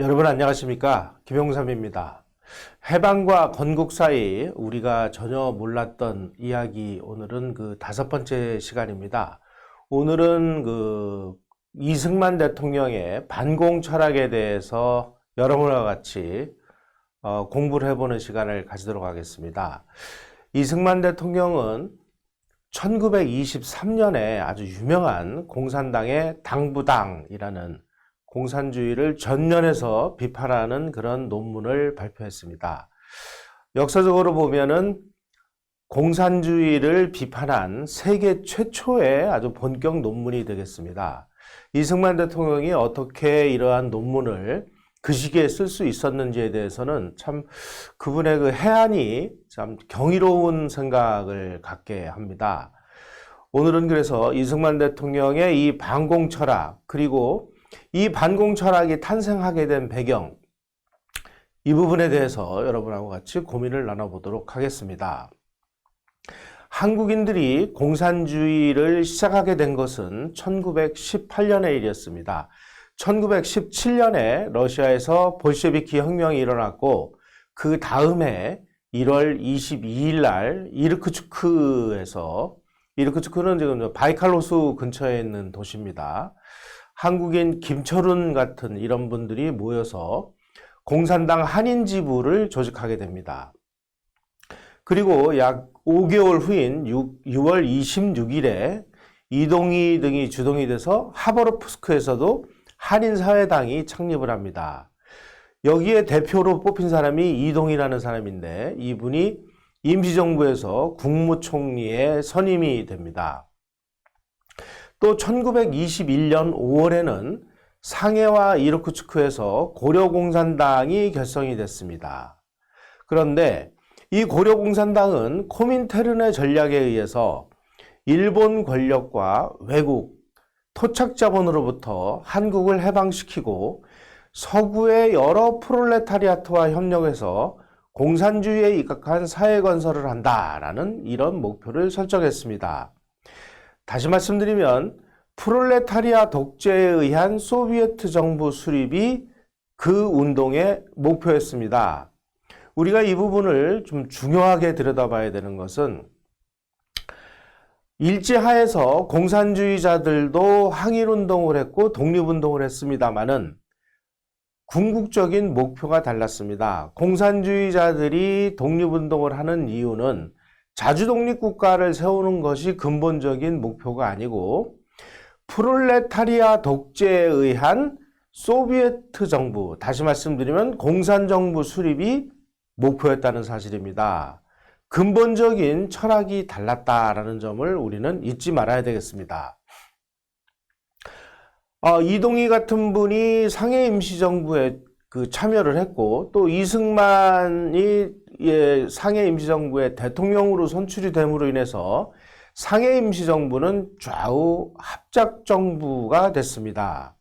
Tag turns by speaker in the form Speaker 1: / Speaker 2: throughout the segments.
Speaker 1: 여러분 안녕하십니까? 김용삼입니다. 해방과 건국 사이 우리가 전혀 몰랐던 이야기, 오늘은 그 5번째 시간입니다. 오늘은 이승만 대통령의 반공 철학에 대해서 여러분과 같이 공부를 해보는 시간을 가지도록 하겠습니다. 이승만 대통령은 1923년에 아주 유명한 공산당의 당부당이라는 공산주의를 전면에서 비판하는 그런 논문을 발표했습니다. 역사적으로 보면은 공산주의를 비판한 세계 최초의 아주 본격 논문이 되겠습니다. 이승만 대통령이 어떻게 이러한 논문을 그 시기에 쓸 수 있었는지에 대해서는 참 그분의 그 해안이 참 경이로운 생각을 갖게 합니다. 오늘은 그래서 이승만 대통령의 이 반공 철학, 그리고 이 반공 철학이 탄생하게 된 배경, 이 부분에 대해서 여러분하고 같이 고민을 나눠보도록 하겠습니다. 한국인들이 공산주의를 시작하게 된 것은 1918년의 일이었습니다. 1917년에 러시아에서 볼셰비키 혁명이 일어났고, 그 다음에 1월 22일 날 이르크츠크는 지금 바이칼 호수 근처에 있는 도시입니다. 한국인 김철훈 같은 이런 분들이 모여서 공산당 한인지부를 조직하게 됩니다. 그리고 약 5개월 후인 6월 26일에 이동희 등이 주동이 돼서 하버르프스크에서도 한인사회당이 창립을 합니다. 여기에 대표로 뽑힌 사람이 이동희라는 사람인데, 이분이 임시정부에서 국무총리의 선임이 됩니다. 또 1921년 5월에는 상해와 이르쿠츠크에서 고려공산당이 결성이 됐습니다. 그런데 이 고려공산당은 코민테른의 전략에 의해서 일본 권력과 외국, 토착자본으로부터 한국을 해방시키고 서구의 여러 프롤레타리아트와 협력해서 공산주의에 입각한 사회 건설을 한다라는 이런 목표를 설정했습니다. 다시 말씀드리면 프롤레타리아 독재에 의한 소비에트 정부 수립이 그 운동의 목표였습니다. 우리가 이 부분을 좀 중요하게 들여다봐야 되는 것은, 일제하에서 공산주의자들도 항일운동을 했고 독립운동을 했습니다마는 궁극적인 목표가 달랐습니다. 공산주의자들이 독립운동을 하는 이유는 자주독립국가를 세우는 것이 근본적인 목표가 아니고 프롤레타리아 독재에 의한 소비에트 정부, 다시 말씀드리면 공산정부 수립이 목표였다는 사실입니다. 근본적인 철학이 달랐다라는 점을 우리는 잊지 말아야 되겠습니다. 이동희 같은 분이 상해 임시정부에 참여를 했고, 또 이승만이 상해 임시정부의 대통령으로 선출이 됨으로 인해서 상해 임시정부는 좌우 합작정부가 됐습니다.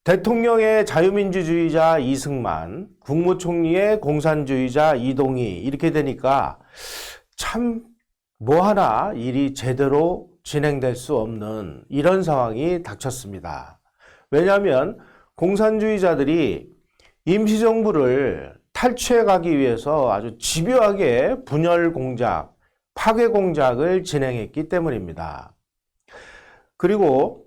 Speaker 1: 대통령의 자유민주주의자 이승만, 국무총리의 공산주의자 이동희, 이렇게 되니까 참 뭐 하나 일이 제대로 진행될 수 없는 이런 상황이 닥쳤습니다. 왜냐하면 공산주의자들이 임시정부를 탈취해 가기 위해서 아주 집요하게 분열 공작, 파괴 공작을 진행했기 때문입니다. 그리고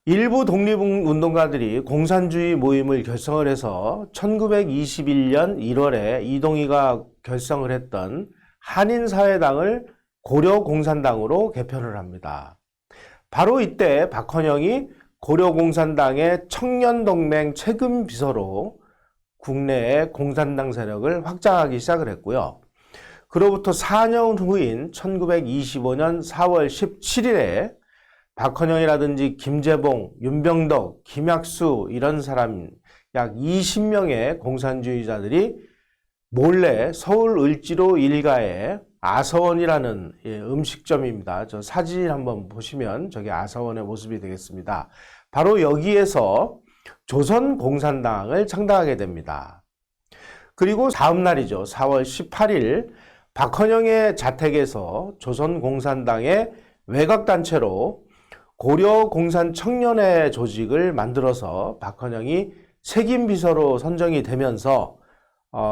Speaker 1: 일부 독립운동가들이 공산주의 모임을 결성을 해서 1921년 1월에 이동희가 결성을 했던 한인사회당을 고려공산당으로 개편을 합니다. 바로 이때 박헌영이 고려공산당의 청년동맹 책임비서로 국내의 공산당 세력을 확장하기 시작을 했고요. 그로부터 4년 후인 1925년 4월 17일에 박헌영이라든지 김재봉, 윤병덕, 김학수 이런 사람 약 20명의 공산주의자들이 몰래 서울 을지로 일가에 아서원이라는 음식점입니다. 저 사진 한번 보시면 저게 아서원의 모습이 되겠습니다. 바로 여기에서 조선공산당을 창당하게 됩니다. 그리고 다음 날이죠. 4월 18일 박헌영의 자택에서 조선공산당의 외곽단체로 고려공산청년회 조직을 만들어서 박헌영이 색임 비서로 선정이 되면서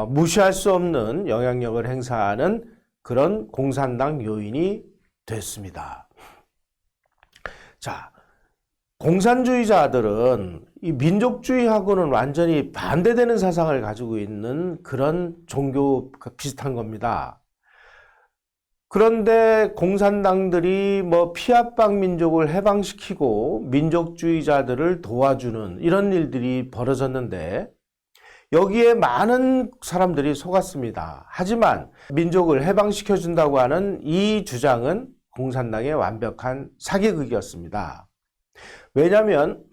Speaker 1: 무시할 수 없는 영향력을 행사하는 그런 공산당 요인이 됐습니다. 자, 공산주의자들은 이 민족주의하고는 완전히 반대되는 사상을 가지고 있는 그런 종교 비슷한 겁니다. 그런데 공산당들이 뭐 피압방 민족을 해방시키고 민족주의자들을 도와주는 이런 일들이 벌어졌는데 여기에 많은 사람들이 속았습니다. 하지만 민족을 해방시켜준다고 하는 이 주장은 공산당의 완벽한 사기극이었습니다. 왜냐하면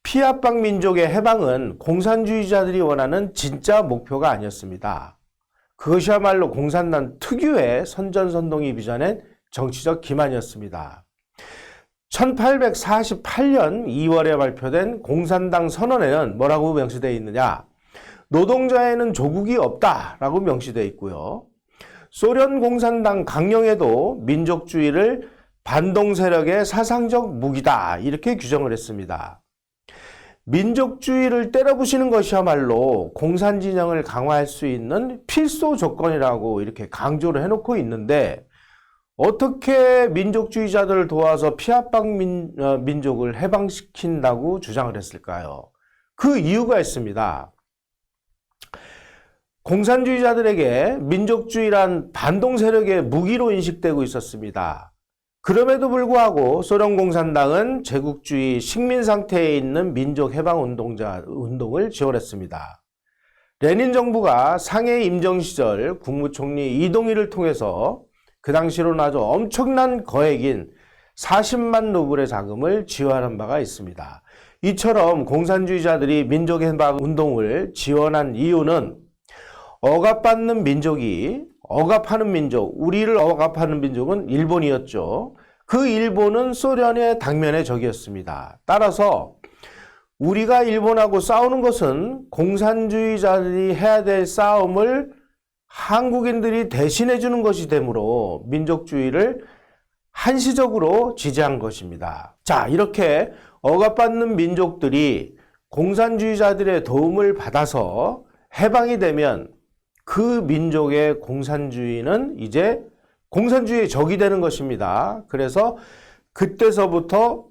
Speaker 1: 피압방 민족의 해방은 공산주의자들이 원하는 진짜 목표가 아니었습니다. 그것이야말로 공산당 특유의 선전선동이 빚어낸 정치적 기만이었습니다. 1848년 2월에 발표된 공산당 선언에는 뭐라고 명시되어 있느냐? 노동자에는 조국이 없다라고 명시되어 있고요. 소련 공산당 강령에도 민족주의를 반동 세력의 사상적 무기다 이렇게 규정을 했습니다. 민족주의를 때려부시는 것이야말로 공산 진영을 강화할 수 있는 필수 조건이라고 이렇게 강조를 해놓고 있는데 어떻게 민족주의자들을 도와서 피압방 민족을 해방시킨다고 주장을 했을까요? 그 이유가 있습니다. 공산주의자들에게 민족주의란 반동 세력의 무기로 인식되고 있었습니다. 그럼에도 불구하고 소련 공산당은 제국주의 식민 상태에 있는 민족 해방 운동을 지원했습니다. 레닌 정부가 상해 임정 시절 국무총리 이동희를 통해서 그 당시로는 아주 엄청난 거액인 40만 루블의 자금을 지원한 바가 있습니다. 이처럼 공산주의자들이 민족 해방 운동을 지원한 이유는 억압받는 민족이 억압하는 민족, 우리를 억압하는 민족은 일본이었죠. 그 일본은 소련의 당면의 적이었습니다. 따라서 우리가 일본하고 싸우는 것은 공산주의자들이 해야 될 싸움을 한국인들이 대신해 주는 것이 되므로 민족주의를 한시적으로 지지한 것입니다. 자, 이렇게 억압받는 민족들이 공산주의자들의 도움을 받아서 해방이 되면 그 민족의 공산주의는 이제 공산주의의 적이 되는 것입니다. 그래서 그때서부터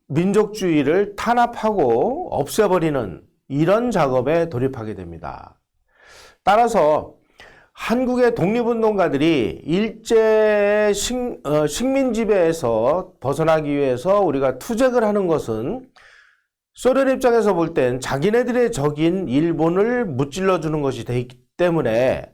Speaker 1: 민족주의를 탄압하고 없애버리는 이런 작업에 돌입하게 됩니다. 따라서 한국의 독립운동가들이 일제 식민 지배에서 벗어나기 위해서 우리가 투쟁을 하는 것은 소련 입장에서 볼 땐 자기네들의 적인 일본을 무찔러 주는 것이 되기 때문에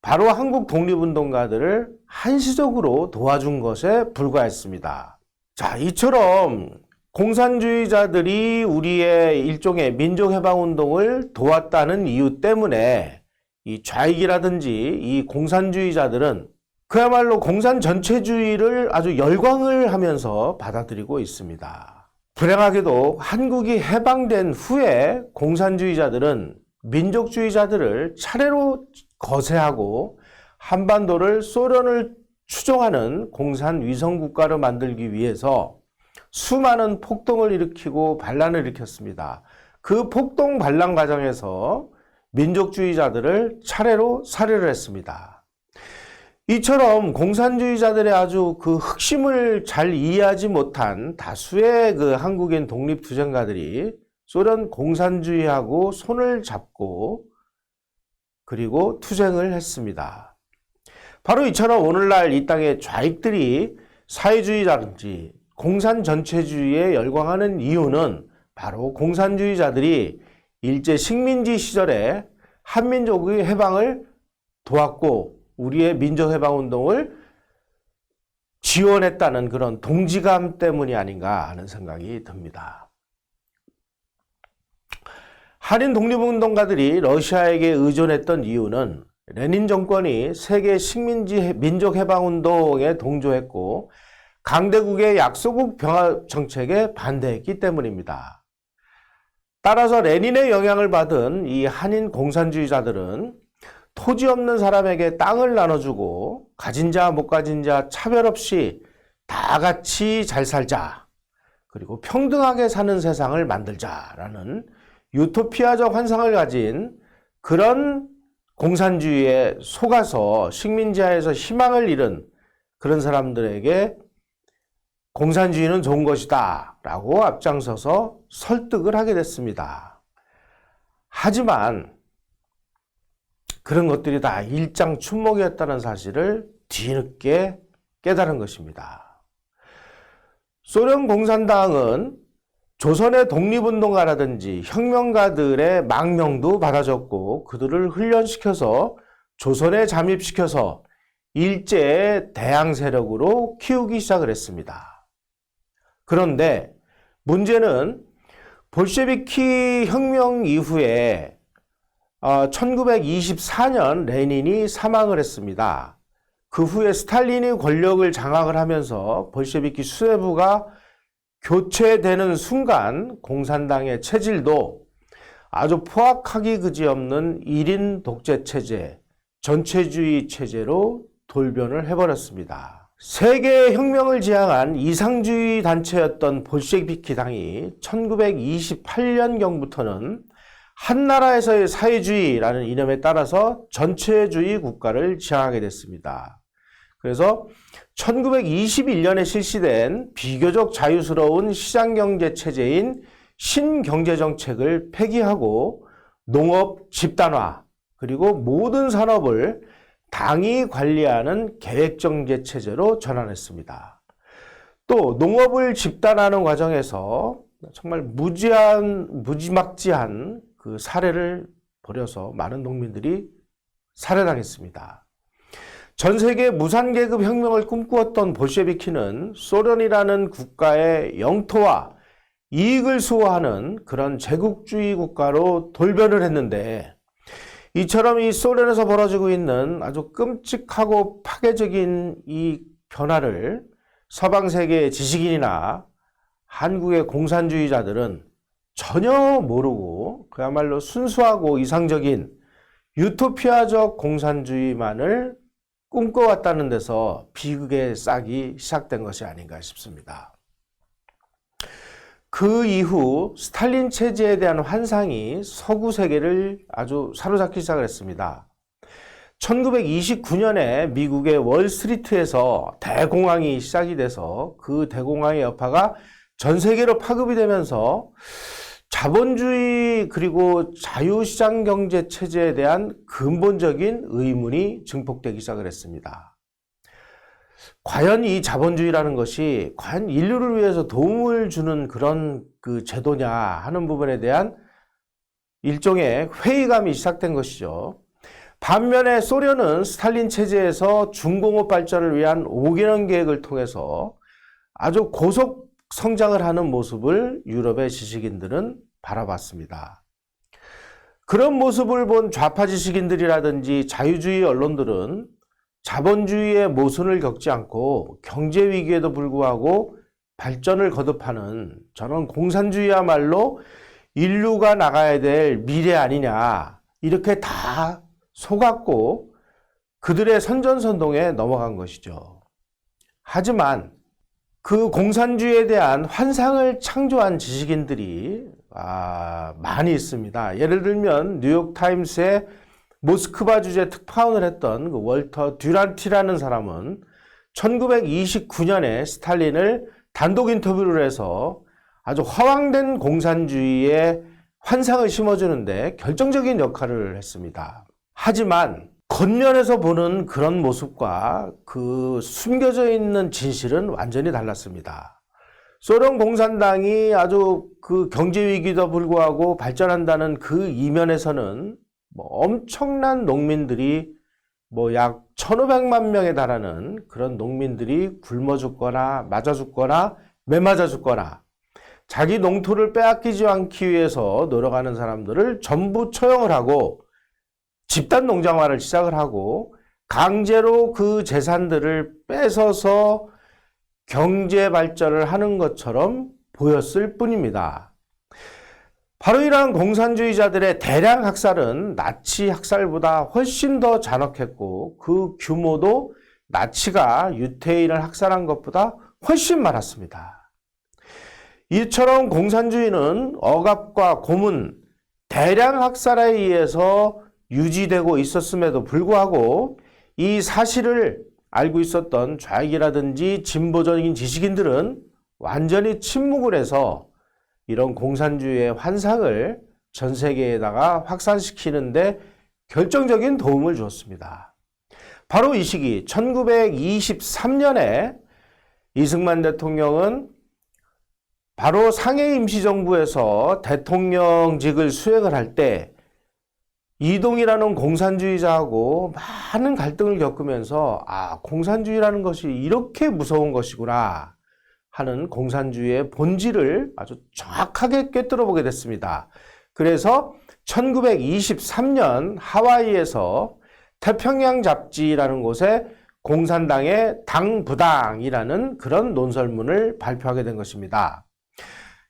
Speaker 1: 바로 한국 독립운동가들을 한시적으로 도와준 것에 불과했습니다. 자, 이처럼 공산주의자들이 우리의 일종의 민족해방운동을 도왔다는 이유 때문에 이 좌익이라든지 이 공산주의자들은 그야말로 공산 전체주의를 아주 열광을 하면서 받아들이고 있습니다. 불행하게도 한국이 해방된 후에 공산주의자들은 민족주의자들을 차례로 거세하고 한반도를 소련을 추종하는 공산 위성국가로 만들기 위해서 수많은 폭동을 일으키고 반란을 일으켰습니다. 그 폭동 반란 과정에서 민족주의자들을 차례로 살해를 했습니다. 이처럼 공산주의자들의 아주 그 흑심을 잘 이해하지 못한 다수의 그 한국인 독립투쟁가들이 소련 공산주의하고 손을 잡고 그리고 투쟁을 했습니다. 바로 이처럼 오늘날 이 땅의 좌익들이 사회주의자든지 공산 전체주의에 열광하는 이유는 바로 공산주의자들이 일제 식민지 시절에 한민족의 해방을 도왔고 우리의 민족해방운동을 지원했다는 그런 동지감 때문이 아닌가 하는 생각이 듭니다. 한인 독립운동가들이 러시아에게 의존했던 이유는 레닌 정권이 세계 식민지 민족해방운동에 동조했고 강대국의 약소국 병합 정책에 반대했기 때문입니다. 따라서 레닌의 영향을 받은 이 한인 공산주의자들은 토지 없는 사람에게 땅을 나눠주고 가진 자 못 가진 자 차별 없이 다 같이 잘 살자, 그리고 평등하게 사는 세상을 만들자라는 유토피아적 환상을 가진 그런 공산주의에 속아서 식민지하에서 희망을 잃은 그런 사람들에게 공산주의는 좋은 것이다 라고 앞장서서 설득을 하게 됐습니다. 하지만 그런 것들이 다 일장춘몽이었다는 사실을 뒤늦게 깨달은 것입니다. 소련 공산당은 조선의 독립운동가라든지 혁명가들의 망명도 받아줬고 그들을 훈련시켜서 조선에 잠입시켜서 일제의 대항 세력으로 키우기 시작을 했습니다. 그런데 문제는 볼셰비키 혁명 이후에 1924년 레닌이 사망을 했습니다. 그 후에 스탈린이 권력을 장악을 하면서 볼셰비키 수뇌부가 교체되는 순간 공산당의 체질도 아주 포악하기 그지없는 1인 독재 체제, 전체주의 체제로 돌변을 해버렸습니다. 세계 혁명을 지향한 이상주의 단체였던 볼셰비키당이 1928년경부터는 한나라에서의 사회주의라는 이념에 따라서 전체주의 국가를 지향하게 됐습니다. 그래서 1921년에 실시된 비교적 자유스러운 시장경제 체제인 신경제정책을 폐기하고 농업 집단화 그리고 모든 산업을 당이 관리하는 계획정제 체제로 전환했습니다. 또 농업을 집단화하는 과정에서 정말 무지막지한 그 살해를 벌여서 많은 농민들이 살해당했습니다. 전 세계 무산계급 혁명을 꿈꾸었던 볼셰비키는 소련이라는 국가의 영토와 이익을 수호하는 그런 제국주의 국가로 돌변을 했는데 이처럼 이 소련에서 벌어지고 있는 아주 끔찍하고 파괴적인 이 변화를 서방 세계의 지식인이나 한국의 공산주의자들은 전혀 모르고 그야말로 순수하고 이상적인 유토피아적 공산주의만을 꿈꿔왔다는 데서 비극의 싹이 시작된 것이 아닌가 싶습니다. 그 이후 스탈린 체제에 대한 환상이 서구 세계를 아주 사로잡기 시작을 했습니다. 1929년에 미국의 월스트리트에서 대공황이 시작이 돼서 그 대공황의 여파가 전 세계로 파급이 되면서 자본주의 그리고 자유시장 경제 체제에 대한 근본적인 의문이 증폭되기 시작을 했습니다. 과연 이 자본주의라는 것이 과연 인류를 위해서 도움을 주는 그런 그 제도냐 하는 부분에 대한 일종의 회의감이 시작된 것이죠. 반면에 소련은 스탈린 체제에서 중공업 발전을 위한 5개년 계획을 통해서 아주 고속 성장을 하는 모습을 유럽의 지식인들은 바라봤습니다. 그런 모습을 본 좌파 지식인들이라든지 자유주의 언론들은 자본주의의 모순을 겪지 않고 경제 위기에도 불구하고 발전을 거듭하는 저런 공산주의야말로 인류가 나가야 될 미래 아니냐 이렇게 다 속았고 그들의 선전선동에 넘어간 것이죠. 하지만 그 공산주의에 대한 환상을 창조한 지식인들이 많이 있습니다. 예를 들면 뉴욕타임스의 모스크바 주재 특파원을 했던 그 월터 듀란티라는 사람은 1929년에 스탈린을 단독 인터뷰를 해서 아주 허황된 공산주의의 환상을 심어주는데 결정적인 역할을 했습니다. 하지만 겉면에서 보는 그런 모습과 그 숨겨져 있는 진실은 완전히 달랐습니다. 소련 공산당이 아주 그 경제 위기도 불구하고 발전한다는 그 이면에서는 엄청난 농민들이 약 1,500만 명에 달하는 그런 농민들이 굶어 죽거나 맞아 죽거나 매맞아 죽거나 자기 농토를 빼앗기지 않기 위해서 노력하는 사람들을 전부 처형을 하고 집단 농장화를 시작을 하고 강제로 그 재산들을 뺏어서 경제 발전을 하는 것처럼 보였을 뿐입니다. 바로 이러한 공산주의자들의 대량 학살은 나치 학살보다 훨씬 더 잔혹했고 그 규모도 나치가 유태인을 학살한 것보다 훨씬 많았습니다. 이처럼 공산주의는 억압과 고문, 대량 학살에 의해서 유지되고 있었음에도 불구하고 이 사실을 알고 있었던 좌익이라든지 진보적인 지식인들은 완전히 침묵을 해서 이런 공산주의의 환상을 전 세계에다가 확산시키는데 결정적인 도움을 주었습니다. 바로 이 시기 1923년에 이승만 대통령은 바로 상해 임시정부에서 대통령직을 수행을 할 때 이동이라는 공산주의자하고 많은 갈등을 겪으면서 공산주의라는 것이 이렇게 무서운 것이구나 하는 공산주의의 본질을 아주 정확하게 꿰뚫어 보게 됐습니다. 그래서 1923년 하와이에서 태평양 잡지라는 곳에 공산당의 당부당이라는 그런 논설문을 발표하게 된 것입니다.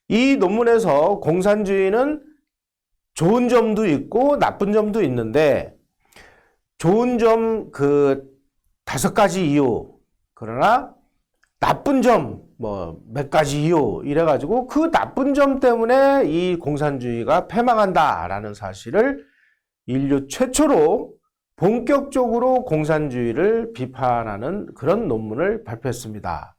Speaker 1: 이 논문에서 공산주의는 좋은 점도 있고 나쁜 점도 있는데 좋은 점 그 5가지 이유, 그러나 나쁜 점 몇 가지 이유 이래가지고 그 나쁜 점 때문에 이 공산주의가 패망한다라는 사실을 인류 최초로 본격적으로 공산주의를 비판하는 그런 논문을 발표했습니다.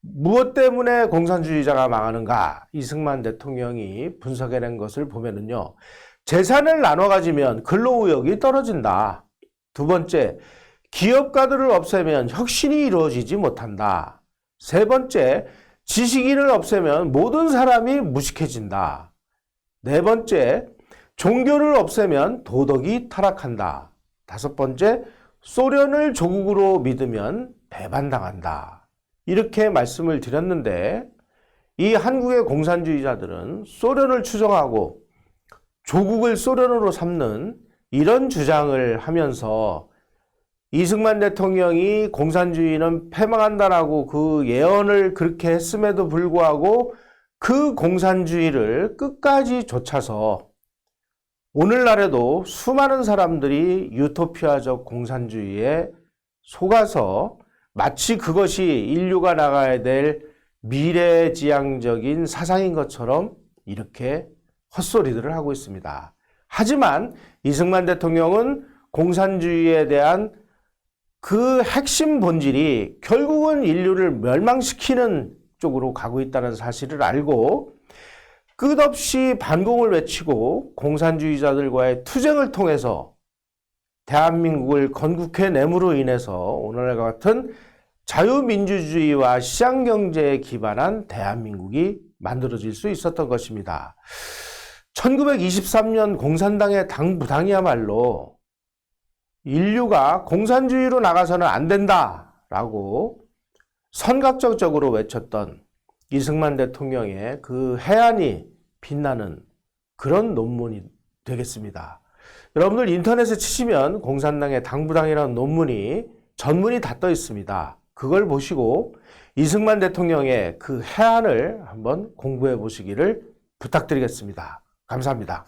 Speaker 1: 무엇 때문에 공산주의자가 망하는가? 이승만 대통령이 분석해낸 것을 보면은요. 재산을 나눠 가지면 근로의욕이 떨어진다. 두 번째, 기업가들을 없애면 혁신이 이루어지지 못한다. 세 번째, 지식인을 없애면 모든 사람이 무식해진다. 네 번째, 종교를 없애면 도덕이 타락한다. 다섯 번째, 소련을 조국으로 믿으면 배반당한다. 이렇게 말씀을 드렸는데 이 한국의 공산주의자들은 소련을 추종하고 조국을 소련으로 삼는 이런 주장을 하면서 이승만 대통령이 공산주의는 패망한다라고 그 예언을 그렇게 했음에도 불구하고 그 공산주의를 끝까지 좇아서 오늘날에도 수많은 사람들이 유토피아적 공산주의에 속아서 마치 그것이 인류가 나가야 될 미래지향적인 사상인 것처럼 이렇게 헛소리들을 하고 있습니다. 하지만 이승만 대통령은 공산주의에 대한 그 핵심 본질이 결국은 인류를 멸망시키는 쪽으로 가고 있다는 사실을 알고 끝없이 반공을 외치고 공산주의자들과의 투쟁을 통해서 대한민국을 건국해냄으로 인해서 오늘과 같은 자유민주주의와 시장경제에 기반한 대한민국이 만들어질 수 있었던 것입니다. 1923년 공산당의 당부당이야말로 인류가 공산주의로 나가서는 안 된다라고 선각적으로 외쳤던 이승만 대통령의 그 해안이 빛나는 그런 논문이 되겠습니다. 여러분들 인터넷에 치시면 공산당의 당부당이라는 논문이 전문이 다 떠 있습니다. 그걸 보시고 이승만 대통령의 그 해안을 한번 공부해 보시기를 부탁드리겠습니다. 감사합니다.